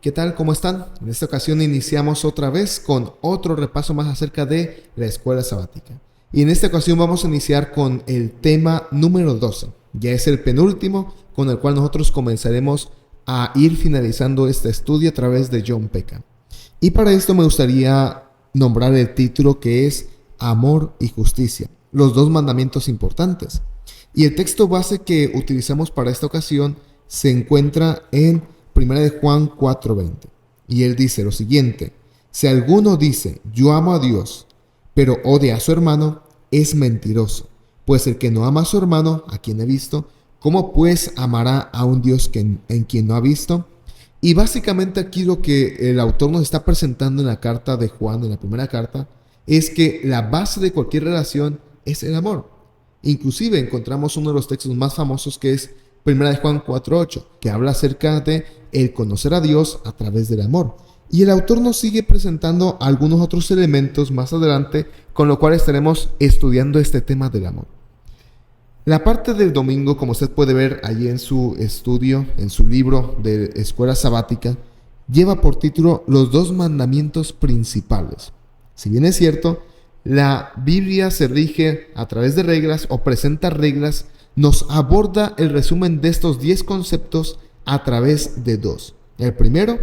¿Qué tal? ¿Cómo están? En esta ocasión iniciamos otra vez con otro repaso más acerca de la escuela sabática. Y en esta ocasión vamos a iniciar con el tema número 12. Ya es el penúltimo con el cual nosotros comenzaremos a ir finalizando este estudio a través de John Peckham. Y para esto me gustaría nombrar el título, que es Amor y Justicia, los dos mandamientos importantes. Y el texto base que utilizamos para esta ocasión se encuentra en 1 de Juan 4:20. Y él dice lo siguiente: si alguno dice yo amo a Dios, pero odia a su hermano, es mentiroso. Pues el que no ama a su hermano, a quien he visto, ¿cómo pues amará a un Dios en quien no ha visto? Y básicamente aquí lo que el autor nos está presentando en la carta de Juan, en la primera carta, es que la base de cualquier relación es el amor. Inclusive encontramos uno de los textos más famosos, que es 1 de Juan 4:8, que habla acerca de el conocer a Dios a través del amor. Y el autor nos sigue presentando algunos otros elementos más adelante, con lo cual estaremos estudiando este tema del amor. La parte del domingo, como usted puede ver allí en su estudio, en su libro de escuela sabática, lleva por título Los dos mandamientos principales. Si bien es cierto, la Biblia se rige a través de reglas o presenta reglas, nos aborda el resumen de estos 10 conceptos a través de dos. El primero,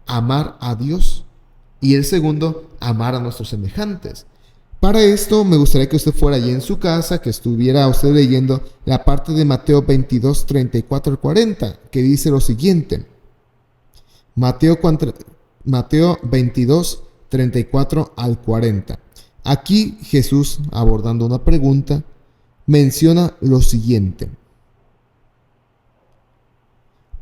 amar a Dios, y el segundo, amar a nuestros semejantes. Para esto me gustaría que usted fuera allí en su casa, que estuviera usted leyendo la parte de Mateo 22, 34 al 40, que dice lo siguiente. Mateo 22, 34 al 40. Aquí Jesús, abordando una pregunta, menciona lo siguiente.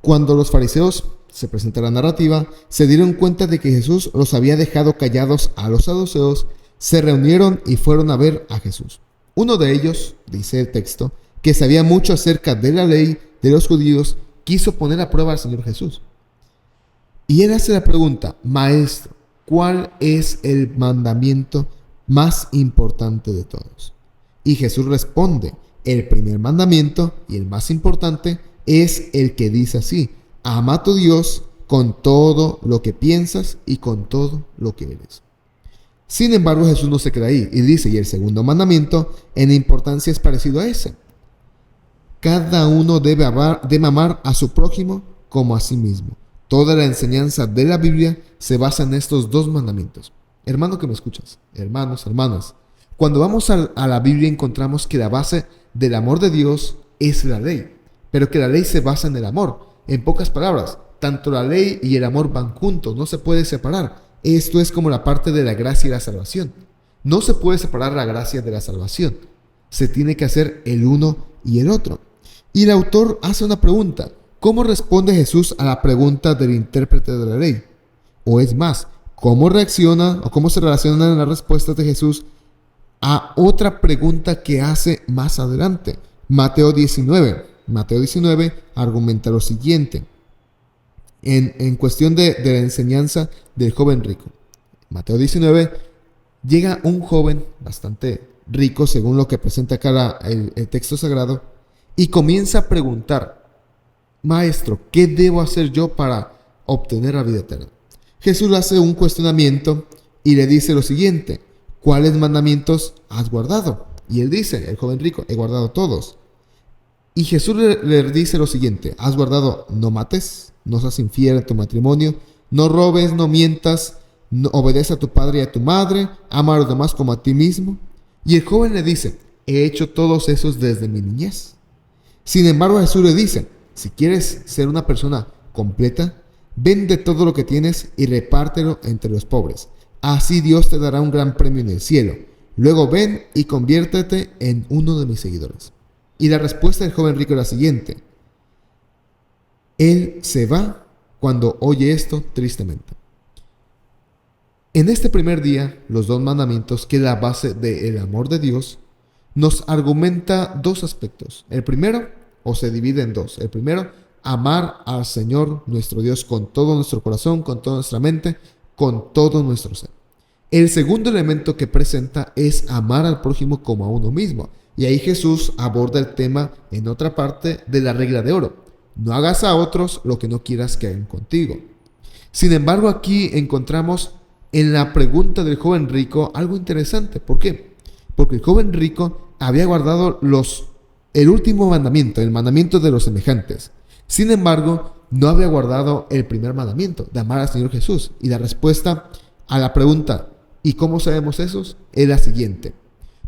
Cuando los fariseos, se presenta la narrativa, se dieron cuenta de que Jesús los había dejado callados a los saduceos, se reunieron y fueron a ver a Jesús. Uno de ellos, dice el texto, que sabía mucho acerca de la ley de los judíos, quiso poner a prueba al Señor Jesús. Y él hace la pregunta: Maestro, ¿cuál es el mandamiento más importante de todos? Y Jesús responde: el primer mandamiento y el más importante es el que dice así: ama a tu Dios con todo lo que piensas y con todo lo que eres. Sin embargo, Jesús no se queda ahí y dice: y el segundo mandamiento en importancia es parecido a ese. Cada uno debe amar a su prójimo como a sí mismo. Toda la enseñanza de la Biblia se basa en estos dos mandamientos. Hermano que me escuchas, hermanos, hermanas, cuando vamos a la Biblia encontramos que la base del amor de Dios es la ley, pero que la ley se basa en el amor. En pocas palabras, tanto la ley y el amor van juntos, no se puede separar. Esto es como la parte de la gracia y la salvación. No se puede separar la gracia de la salvación. Se tiene que hacer el uno y el otro. Y el autor hace una pregunta: ¿cómo responde Jesús a la pregunta del intérprete de la ley? O es más, ¿cómo reacciona o cómo se relacionan las respuestas de Jesús a otra pregunta que hace más adelante? Mateo 19 argumenta lo siguiente en cuestión de la enseñanza del joven rico. Mateo 19, llega un joven bastante rico, según lo que presenta acá el texto sagrado, y comienza a preguntar: Maestro, ¿qué debo hacer yo para obtener la vida eterna? Jesús le hace un cuestionamiento y le dice lo siguiente: ¿cuáles mandamientos has guardado? Y él dice, el joven rico: he guardado todos. Y Jesús le dice lo siguiente: has guardado: no mates, no seas infiel en tu matrimonio, no robes, no mientas, no, obedece a tu padre y a tu madre, ama a los demás como a ti mismo. Y el joven le dice: he hecho todos esos desde mi niñez. Sin embargo, Jesús le dice: si quieres ser una persona completa, vende todo lo que tienes y repártelo entre los pobres. Así Dios te dará un gran premio en el cielo. Luego ven y conviértete en uno de mis seguidores. Y la respuesta del joven rico es la siguiente: él se va cuando oye esto tristemente. En este primer día, los dos mandamientos, que es la base del amor de Dios, nos argumenta dos aspectos. El primero, o se divide en dos. El primero, amar al Señor nuestro Dios con todo nuestro corazón, con toda nuestra mente, con todo nuestro ser. El segundo elemento que presenta es amar al prójimo como a uno mismo. Y ahí Jesús aborda el tema en otra parte de la regla de oro: no hagas a otros lo que no quieras que hagan contigo. Sin embargo, aquí encontramos en la pregunta del joven rico algo interesante. ¿Por qué? Porque el joven rico había guardado el último mandamiento, el mandamiento de los semejantes. Sin embargo, no había guardado el primer mandamiento, de amar al Señor Jesús. Y la respuesta a la pregunta, ¿y cómo sabemos eso?, es la siguiente.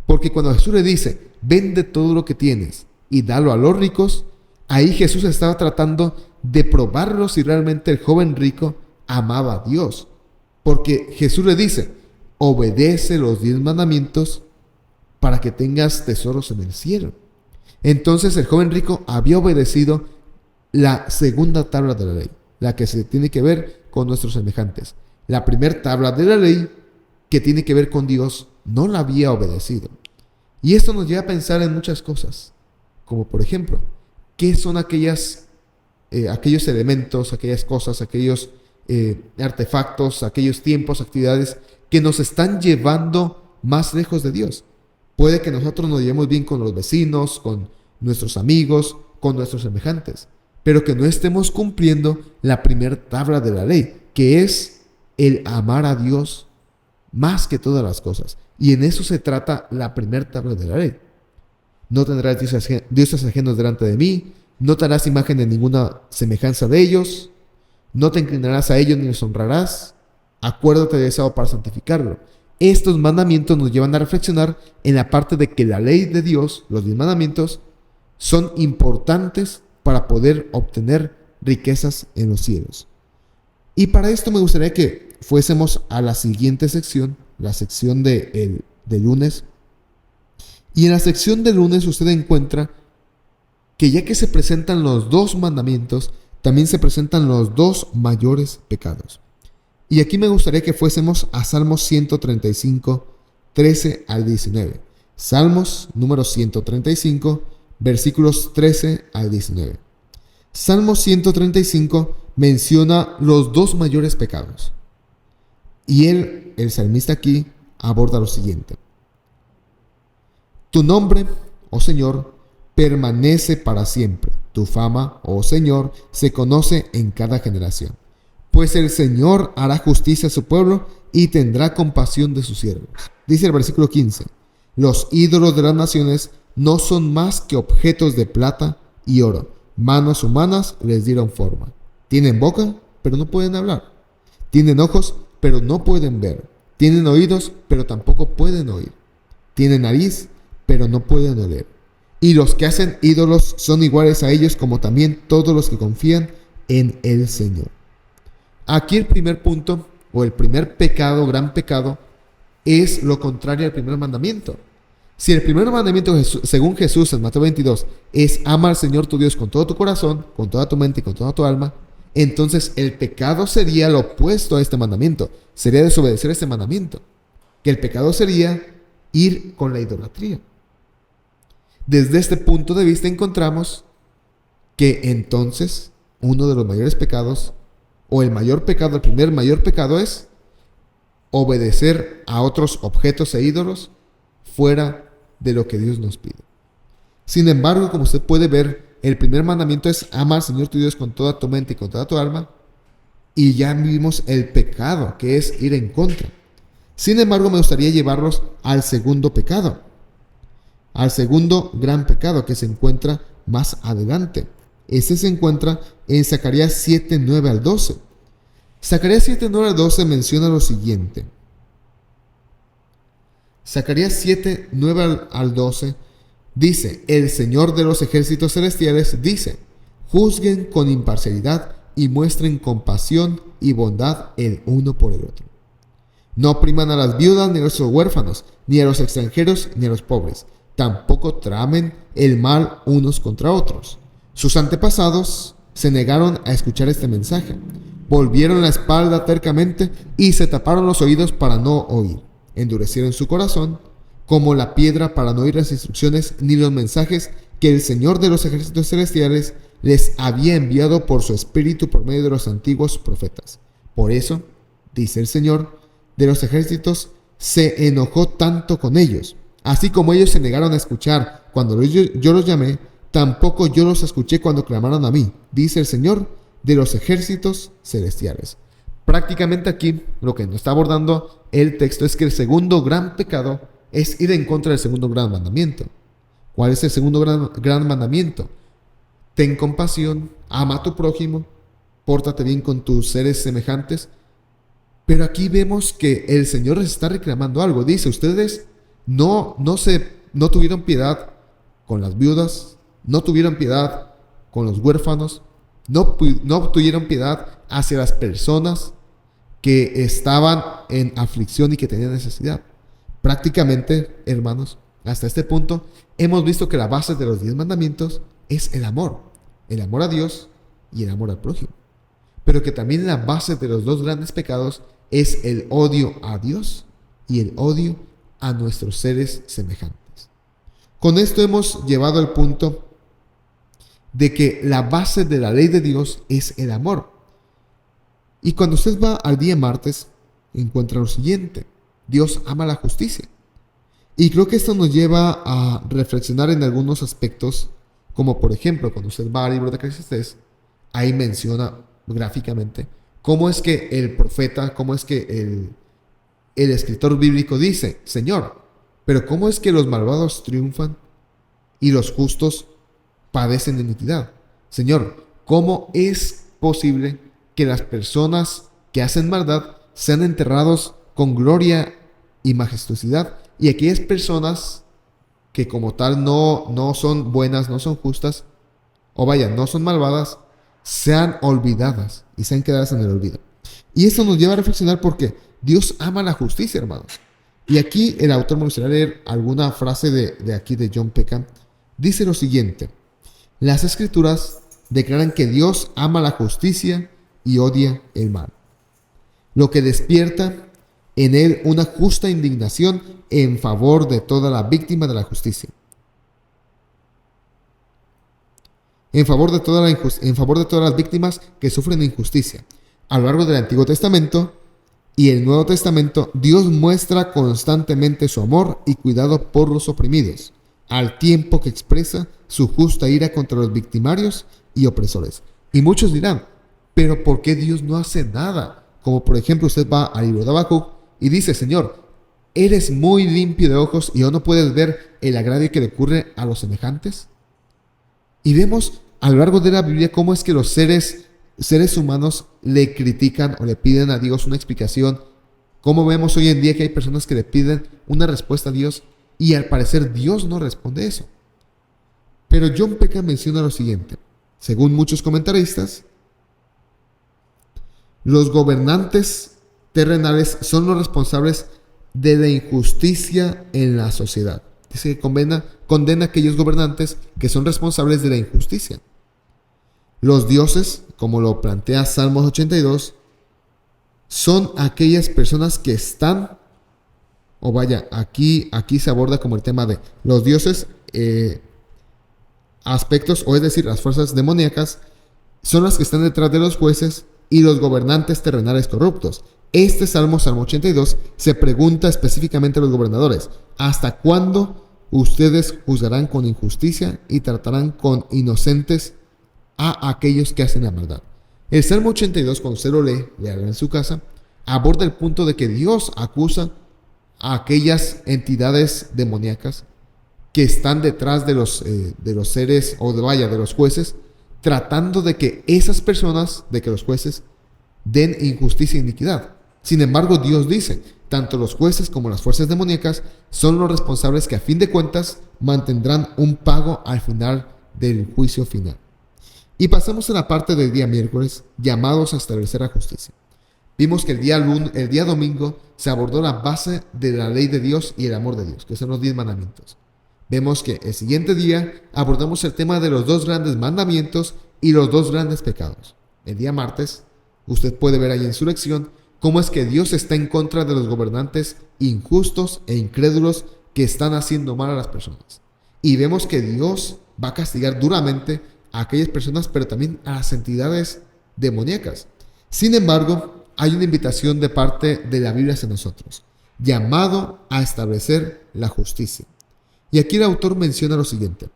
Porque cuando Jesús le dice, vende todo lo que tienes y dalo a los ricos, ahí Jesús estaba tratando de probarlo si realmente el joven rico amaba a Dios. Porque Jesús le dice, obedece los 10 mandamientos para que tengas tesoros en el cielo. Entonces el joven rico había obedecido la segunda tabla de la ley, la que se tiene que ver con nuestros semejantes. La primera tabla de la ley, que tiene que ver con Dios, no la había obedecido. Y esto nos lleva a pensar en muchas cosas, como por ejemplo, ¿qué son aquellos elementos, aquellas cosas, aquellos artefactos, aquellos tiempos, actividades que nos están llevando más lejos de Dios? Puede que nosotros nos llevemos bien con los vecinos, con nuestros amigos, con nuestros semejantes, pero que no estemos cumpliendo la primera tabla de la ley, que es el amar a Dios más que todas las cosas. Y en eso se trata la primera tabla de la ley. No tendrás dioses ajenos delante de mí, no te harás imagen de ninguna semejanza de ellos, no te inclinarás a ellos ni los honrarás, acuérdate de eso para santificarlo. Estos mandamientos nos llevan a reflexionar en la parte de que la ley de Dios, los 10 mandamientos, son importantes para poder obtener riquezas en los cielos. Y para esto me gustaría que fuésemos a la siguiente sección, la sección de lunes. Y en la sección de lunes usted encuentra que ya que se presentan los 2 mandamientos, también se presentan los 2 mayores pecados. Y aquí me gustaría que fuésemos a Salmos 135, 13 al 19. Salmos número 135, versículos 13 al 19. Salmos 135 menciona los 2 mayores pecados. Y el salmista aquí aborda lo siguiente. Tu nombre, oh Señor, permanece para siempre. Tu fama, oh Señor, se conoce en cada generación. Pues el Señor hará justicia a su pueblo y tendrá compasión de sus siervos. Dice el versículo 15. Los ídolos de las naciones no son más que objetos de plata y oro. Manos humanas les dieron forma. Tienen boca, pero no pueden hablar. Tienen ojos, pero no pueden ver. Tienen oídos, pero tampoco pueden oír. Tienen nariz, pero no pueden oler. Y los que hacen ídolos son iguales a ellos, como también todos los que confían en el Señor. Aquí el primer punto, o el primer pecado, gran pecado, es lo contrario al primer mandamiento. Si el primer mandamiento, según Jesús en Mateo 22, es ama al Señor tu Dios con todo tu corazón, con toda tu mente y con toda tu alma, entonces el pecado sería lo opuesto a este mandamiento. Sería desobedecer este mandamiento. Que el pecado sería ir con la idolatría. Desde este punto de vista encontramos que entonces uno de los mayores pecados, o el mayor pecado, el primer mayor pecado es obedecer a otros objetos e ídolos fuera de lo que Dios nos pide. Sin embargo, como usted puede ver, el primer mandamiento es ama al Señor tu Dios con toda tu mente y con toda tu alma, y ya vimos el pecado, que es ir en contra. Sin embargo, me gustaría llevarlos al segundo pecado, al segundo gran pecado que se encuentra más adelante. Este se encuentra en Zacarías 7, 9 al 12. Zacarías 7, 9 al 12 menciona lo siguiente. Zacarías 7, 9 al 12 dice, el Señor de los ejércitos celestiales dice, juzguen con imparcialidad y muestren compasión y bondad el uno por el otro. No opriman a las viudas ni a los huérfanos, ni a los extranjeros ni a los pobres. Tampoco tramen el mal unos contra otros. Sus antepasados se negaron a escuchar este mensaje. Volvieron la espalda tercamente y se taparon los oídos para no oír. Endurecieron su corazón como la piedra para no oír las instrucciones ni los mensajes que el Señor de los ejércitos celestiales les había enviado por su espíritu por medio de los antiguos profetas. Por eso, dice el Señor de los ejércitos, se enojó tanto con ellos. Así como ellos se negaron a escuchar cuando yo los llamé, tampoco yo los escuché cuando clamaron a mí, dice el Señor de los ejércitos celestiales. Prácticamente aquí lo que nos está abordando el texto es que el segundo gran pecado es ir en contra del segundo gran mandamiento. ¿Cuál es el segundo gran mandamiento? Ten compasión, ama a tu prójimo, pórtate bien con tus seres semejantes. Pero aquí vemos que el Señor les está reclamando algo. Dice, ustedes no tuvieron piedad con las viudas, no tuvieron piedad con los huérfanos, no tuvieron piedad hacia las personas que estaban en aflicción y que tenían necesidad. Prácticamente, hermanos, hasta este punto, hemos visto que la base de los 10 mandamientos es el amor a Dios y el amor al prójimo. Pero que también la base de los dos grandes pecados es el odio a Dios y el odio a nuestros seres semejantes. Con esto hemos llevado al punto de que la base de la ley de Dios es el amor. Y cuando usted va al día martes, encuentra lo siguiente: Dios ama la justicia. Y creo que esto nos lleva a reflexionar en algunos aspectos, como por ejemplo, cuando usted va al libro de Eclesiastés, ahí menciona gráficamente cómo es que el profeta, cómo es que el escritor bíblico dice: Señor, pero ¿cómo es que los malvados triunfan y los justos padecen de iniquidad? Señor, ¿cómo es posible que las personas que hacen maldad sean enterrados con gloria y majestuosidad, y aquellas personas que como tal no son buenas, no son justas, o vaya, no son malvadas, sean olvidadas y sean quedadas en el olvido? Y esto nos lleva a reflexionar porque Dios ama la justicia, hermanos. Y aquí el autor me gustaría leer alguna frase de aquí de John Peckham. Dice lo siguiente: las escrituras declaran que Dios ama la justicia y odia el mal, lo que despierta en él una justa indignación en favor de toda la víctima de la justicia, en favor de todas las víctimas que sufren injusticia. A lo largo del Antiguo Testamento y el Nuevo Testamento, Dios muestra constantemente su amor y cuidado por los oprimidos, al tiempo que expresa su justa ira contra los victimarios y opresores. Y muchos dirán: pero ¿por qué Dios no hace nada? Como por ejemplo, usted va al libro de Habacuc y dice: Señor, eres muy limpio de ojos y aún no puedes ver el agravio que le ocurre a los semejantes. Y vemos a lo largo de la Biblia cómo es que los seres humanos le critican o le piden a Dios una explicación. Como vemos hoy en día que hay personas que le piden una respuesta a Dios y al parecer Dios no responde eso. Pero John Peckham menciona lo siguiente: según muchos comentaristas, los gobernantes terrenales son los responsables de la injusticia en la sociedad. Dice que condena a aquellos gobernantes que son responsables de la injusticia. Los dioses, como lo plantea Salmos 82, son aquellas personas que están, o vaya, aquí se aborda como el tema de los dioses, aspectos, o es decir, las fuerzas demoníacas, son las que están detrás de los jueces y los gobernantes terrenales corruptos. Este Salmo 82, se pregunta específicamente a los gobernadores: ¿hasta cuándo ustedes juzgarán con injusticia y tratarán con inocentes a aquellos que hacen la maldad? El Salmo 82, cuando usted lo lee, léalo en su casa, aborda el punto de que Dios acusa a aquellas entidades demoníacas que están detrás de los seres, de los jueces, tratando de que esas personas, de que los jueces den injusticia e iniquidad. Sin embargo, Dios dice: tanto los jueces como las fuerzas demoníacas son los responsables que a fin de cuentas mantendrán un pago al final del juicio final. Y pasamos a la parte del día miércoles, llamados a establecer la justicia. Vimos que el día domingo se abordó la base de la ley de Dios y el amor de Dios, que son los 10 mandamientos. Vemos que el siguiente día abordamos el tema de los 2 grandes mandamientos y los 2 grandes pecados. El día martes, usted puede ver ahí en su lección cómo es que Dios está en contra de los gobernantes injustos e incrédulos que están haciendo mal a las personas. Y vemos que Dios va a castigar duramente a aquellas personas, pero también a las entidades demoníacas. Sin embargo, hay una invitación de parte de la Biblia hacia nosotros: llamado a establecer la justicia. Y aquí el autor menciona lo siguiente: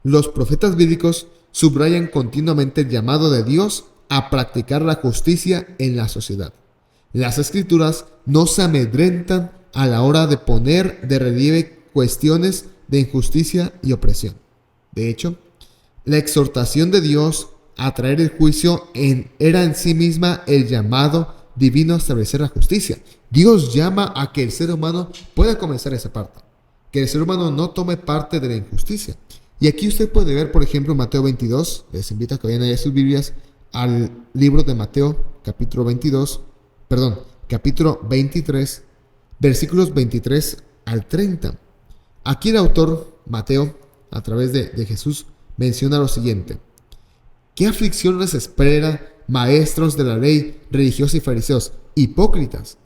los profetas bíblicos subrayan continuamente el llamado de Dios a practicar la justicia en la sociedad. Las Escrituras no se amedrentan a la hora de poner de relieve cuestiones de injusticia y opresión. De hecho, la exhortación de Dios a traer el juicio era en sí misma el llamado divino a establecer la justicia. Dios llama a que el ser humano pueda comenzar esa parte, que el ser humano no tome parte de la injusticia. Y aquí usted puede ver, por ejemplo, Mateo 22, les invito a que vayan a leer sus Biblias al libro de Mateo, capítulo 23, versículos 23 al 30. Aquí el autor, Mateo, a través de Jesús, menciona lo siguiente: ¿qué aflicción les espera, maestros de la ley, religiosos y fariseos, hipócritas,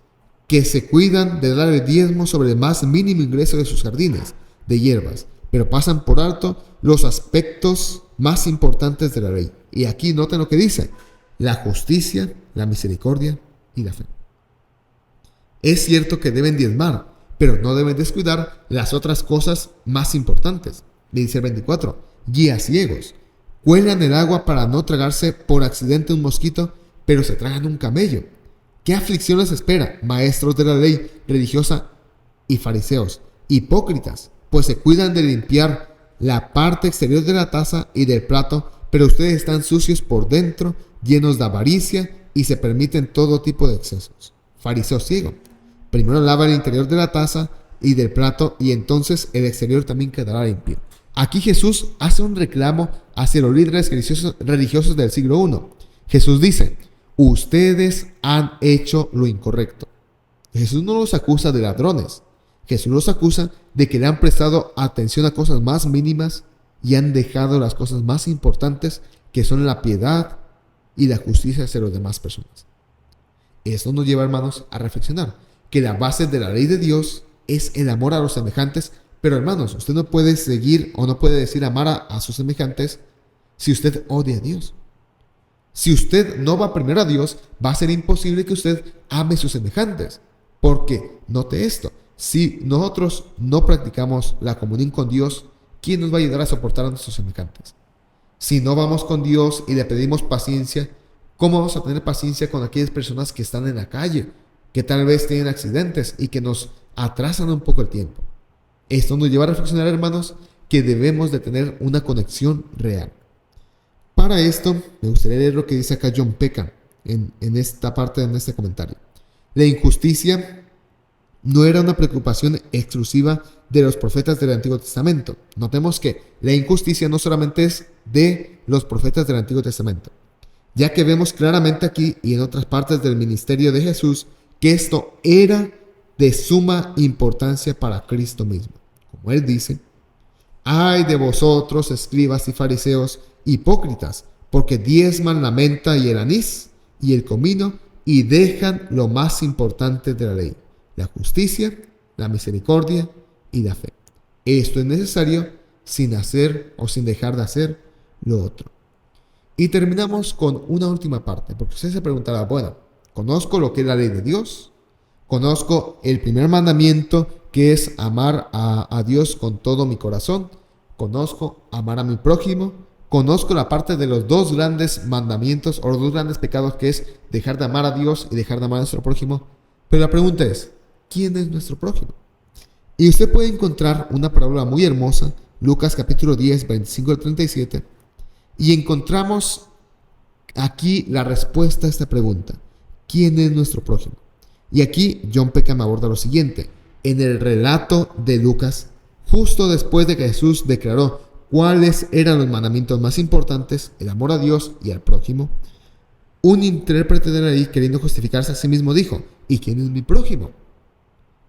que se cuidan de dar el diezmo sobre el más mínimo ingreso de sus jardines de hierbas, pero pasan por alto los aspectos más importantes de la ley? Y aquí noten lo que dice: la justicia, la misericordia y la fe. Es cierto que deben diezmar, pero no deben descuidar las otras cosas más importantes. Dice el 24: guías ciegos, cuelan el agua para no tragarse por accidente un mosquito, pero se tragan un camello. ¿Qué aflicción les espera, maestros de la ley religiosa y fariseos, hipócritas, pues se cuidan de limpiar la parte exterior de la taza y del plato, pero ustedes están sucios por dentro, llenos de avaricia y se permiten todo tipo de excesos? Fariseo ciego, primero lava el interior de la taza y del plato, y entonces el exterior también quedará limpio. Aquí Jesús hace un reclamo hacia los líderes religiosos del siglo I. Jesús dice: ustedes han hecho lo incorrecto. Jesús no los acusa de ladrones. Jesús los acusa de que le han prestado atención a cosas más mínimas y han dejado las cosas más importantes, que son la piedad y la justicia hacia las demás personas. Esto nos lleva, hermanos, a reflexionar que la base de la ley de Dios es el amor a los semejantes. Pero, hermanos, usted no puede seguir o no puede decir amar a sus semejantes si usted odia a Dios. Si usted no va primero a Dios, va a ser imposible que usted ame a sus semejantes. Porque, note esto, si nosotros no practicamos la comunión con Dios, ¿quién nos va a ayudar a soportar a nuestros semejantes? Si no vamos con Dios y le pedimos paciencia, ¿cómo vamos a tener paciencia con aquellas personas que están en la calle, que tal vez tienen accidentes y que nos atrasan un poco el tiempo? Esto nos lleva a reflexionar, hermanos, que debemos de tener una conexión real. Para esto, me gustaría leer lo que dice acá John Peckham en esta parte, en este comentario. La injusticia no era una preocupación exclusiva de los profetas del Antiguo Testamento. Notemos que la injusticia no solamente es de los profetas del Antiguo Testamento, ya que vemos claramente aquí y en otras partes del ministerio de Jesús que esto era de suma importancia para Cristo mismo. Como él dice: ay de vosotros, escribas y fariseos, hipócritas, porque diezman la menta y el anís y el comino, y dejan lo más importante de la ley, la justicia, la misericordia y la fe. Esto es necesario sin hacer o sin dejar de hacer lo otro. Y terminamos con una última parte, porque usted se preguntará: bueno, conozco lo que es la ley de Dios, conozco el primer mandamiento, que es amar a Dios con todo mi corazón, conozco amar a mi prójimo, conozco la parte de los dos grandes mandamientos o los dos grandes pecados, que es dejar de amar a Dios y dejar de amar a nuestro prójimo. Pero la pregunta es: ¿quién es nuestro prójimo? Y usted puede encontrar una parábola muy hermosa, Lucas capítulo 10, 25 al 37, y encontramos aquí la respuesta a esta pregunta: ¿quién es nuestro prójimo? Y aquí John Peckham aborda lo siguiente: en el relato de Lucas, justo después de que Jesús declaró cuáles eran los mandamientos más importantes, el amor a Dios y al prójimo, un intérprete de la ley, queriendo justificarse a sí mismo, dijo: ¿y quién es mi prójimo?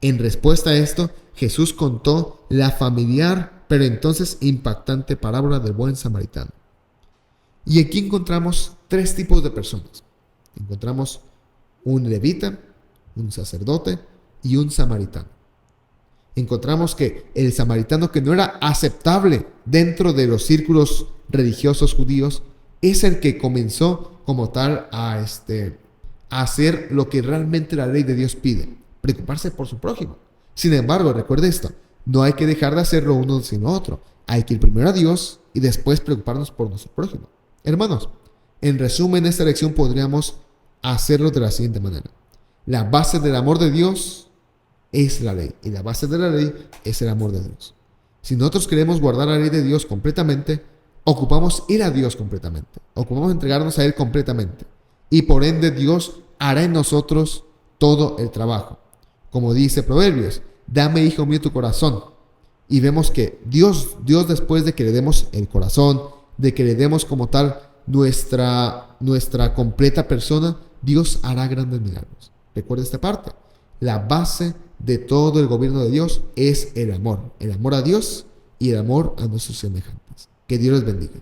En respuesta a esto, Jesús contó la familiar pero entonces impactante parábola del buen samaritano. Y aquí encontramos tres tipos de personas. Encontramos un levita, un sacerdote y un samaritano. Encontramos que el samaritano, que no era aceptable dentro de los círculos religiosos judíos, es el que comenzó como tal a hacer lo que realmente la ley de Dios pide: preocuparse por su prójimo. Sin embargo, recuerde esto: no hay que dejar de hacerlo uno sino otro. Hay que ir primero a Dios y después preocuparnos por nuestro prójimo. Hermanos, En resumen, esta lección podríamos hacerlo de la siguiente manera. La base del amor de Dios es la ley, y la base de la ley es el amor de Dios. Si nosotros queremos guardar la ley de Dios completamente, ocupamos ir a Dios completamente, ocupamos entregarnos a Él completamente, y por ende Dios hará en nosotros todo el trabajo. Como dice Proverbios, dame, hijo mío, tu corazón. Y vemos que Dios después de que le demos el corazón, de que le demos como tal nuestra completa persona, Dios hará grandes milagros. Recuerda esta parte. La base de todo el gobierno de Dios es el amor a Dios y el amor a nuestros semejantes. Que Dios les bendiga.